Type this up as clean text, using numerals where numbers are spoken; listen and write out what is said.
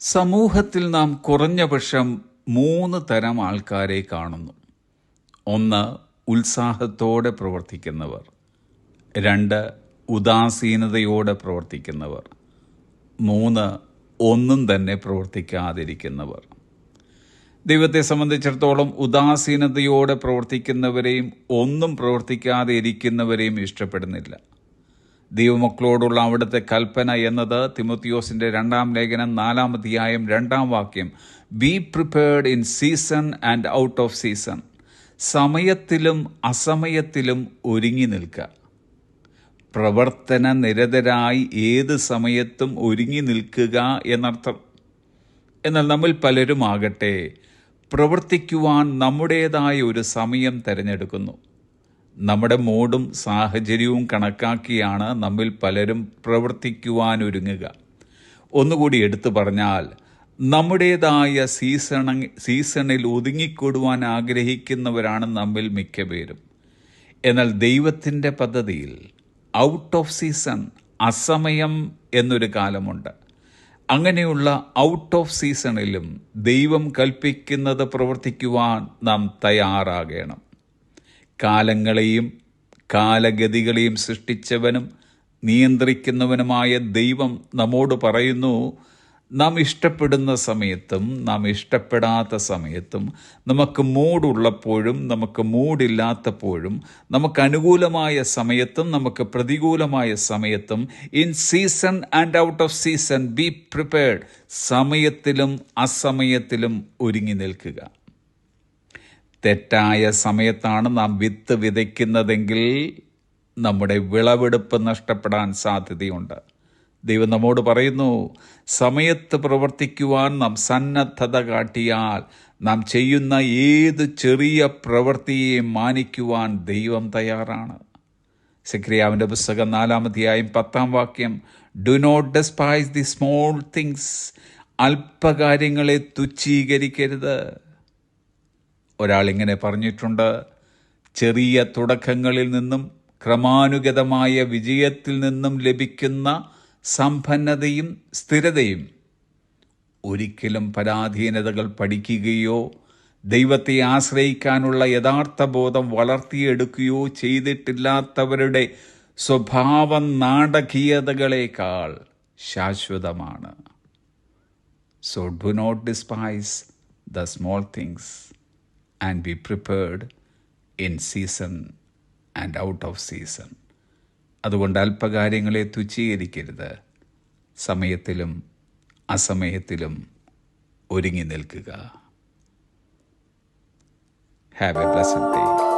സമൂഹത്തിൽ നാം കുറഞ്ഞ പക്ഷം 3 തരം ആൾക്കാരെ കാണുന്നു. 1. ഉത്സാഹത്തോടെ പ്രവർത്തിക്കുന്നവർ. 2. ഉദാസീനതയോടെ പ്രവർത്തിക്കുന്നവർ. 3. ഒന്നും തന്നെ പ്രവർത്തിക്കാതിരിക്കുന്നവർ. ദൈവത്തെ സംബന്ധിച്ചിടത്തോളം ഉദാസീനതയോടെ പ്രവർത്തിക്കുന്നവരെയും ഒന്നും പ്രവർത്തിക്കാതെ ഇരിക്കുന്നവരെയും ഇഷ്ടപ്പെടുന്നില്ല. ദൈവമക്കളോടുള്ള അവിടുത്തെ കൽപ്പന എന്നത് തിമോത്തിയോസിൻ്റെ 2-ാം ലേഖനം 4-ാം അധ്യായം 2-ാം വാക്യം, be prepared in season and out off season. സമയത്തിലും അസമയത്തിലും ഒരുങ്ങി നിൽക്കുക. പ്രവർത്തന നിരതരായി ഏത് സമയത്തും ഒരുങ്ങി നിൽക്കുക എന്നർത്ഥം. എന്നാൽ നമ്മിൽ പലരുമാകട്ടെ പ്രവർത്തിക്കുവാൻ നമ്മുടേതായ ഒരു സമയം തിരഞ്ഞെടുക്കുന്നു. നമ്മുടെ മൂഡും സാഹചര്യവും കണക്കാക്കിയാണ് നമ്മിൽ പലരും പ്രവർത്തിക്കുവാൻ ഒരുങ്ങുക. ഒന്നുകൂടി എടുത്തു പറഞ്ഞാൽ, നമ്മുടേതായ സീസണിൽ ഒതുങ്ങിക്കൂടുവാൻ ആഗ്രഹിക്കുന്നവരാണ് നമ്മിൽ മിക്ക പേരും. എന്നാൽ ദൈവത്തിൻ്റെ പദ്ധതിയിൽ ഔട്ട് ഓഫ് സീസൺ, അസമയം എന്നൊരു കാലമുണ്ട്. അങ്ങനെയുള്ള ഔട്ട് ഓഫ് സീസണിലും ദൈവം കൽപ്പിക്കുന്നത് പ്രവർത്തിക്കുവാൻ നാം തയ്യാറാകണം. കാലങ്ങളെയും കാലഗതികളെയും സൃഷ്ടിച്ചവനും നിയന്ത്രിക്കുന്നവനുമായ ദൈവം നമ്മോട് പറയുന്നു, നാം ഇഷ്ടപ്പെടുന്ന സമയത്തും നാം ഇഷ്ടപ്പെടാത്ത സമയത്തും, നമുക്ക് മൂടുള്ളപ്പോഴും നമുക്ക് മൂടില്ലാത്തപ്പോഴും, നമുക്ക് അനുകൂലമായ സമയത്തും നമുക്ക് പ്രതികൂലമായ സമയത്തും, in season and out off season be prepared. സമയത്തിലും അസമയത്തിലും ഒരുങ്ങി നിൽക്കുക. തെറ്റായ സമയത്താണ് നാം വിത്ത് വിതയ്ക്കുന്നതെങ്കിൽ നമ്മുടെ വിളവെടുപ്പ് നഷ്ടപ്പെടാൻ സാധ്യതയുണ്ട്. ദൈവം നമ്മോട് പറയുന്നു, സമയത്ത് പ്രവർത്തിക്കുവാൻ നാം സന്നദ്ധത കാട്ടിയാൽ നാം ചെയ്യുന്ന ഏത് ചെറിയ പ്രവൃത്തിയെയും മാനിക്കുവാൻ ദൈവം തയ്യാറാണ്. സെഖര്യാവിൻ്റെ പുസ്തകം 4-ാം അധ്യായം 10-ാം വാക്യം, do not despise the small things. അല്പകാര്യങ്ങളെ തുച്ഛീകരിക്കരുത്. ഒരാളിങ്ങനെ പറഞ്ഞിട്ടുണ്ട്, ചെറിയ തുടക്കങ്ങളിൽ നിന്നും ക്രമാനുഗതമായ വിജയത്തിൽ നിന്നും ലഭിക്കുന്ന സമ്പന്നതയും സ്ഥിരതയും ഒരിക്കലും പരാധീനതകൾ പഠിക്കുകയോ ദൈവത്തെ ആശ്രയിക്കാനുള്ള യഥാർത്ഥ ബോധം വളർത്തിയെടുക്കുകയോ ചെയ്തിട്ടില്ലാത്തവരുടെ സ്വഭാവ നാടകീയതകളേക്കാൾ ശാശ്വതമാണ്. So do not despise the small things and be prepared in season and out of season. അതുകൊണ്ട് അല്പകാര്യങ്ങളെ തുച്ഛീകരിക്കരുത്. സമയത്തിലും അസമയത്തിലും ഒരുങ്ങി നിൽക്കുക. Have a blessed day.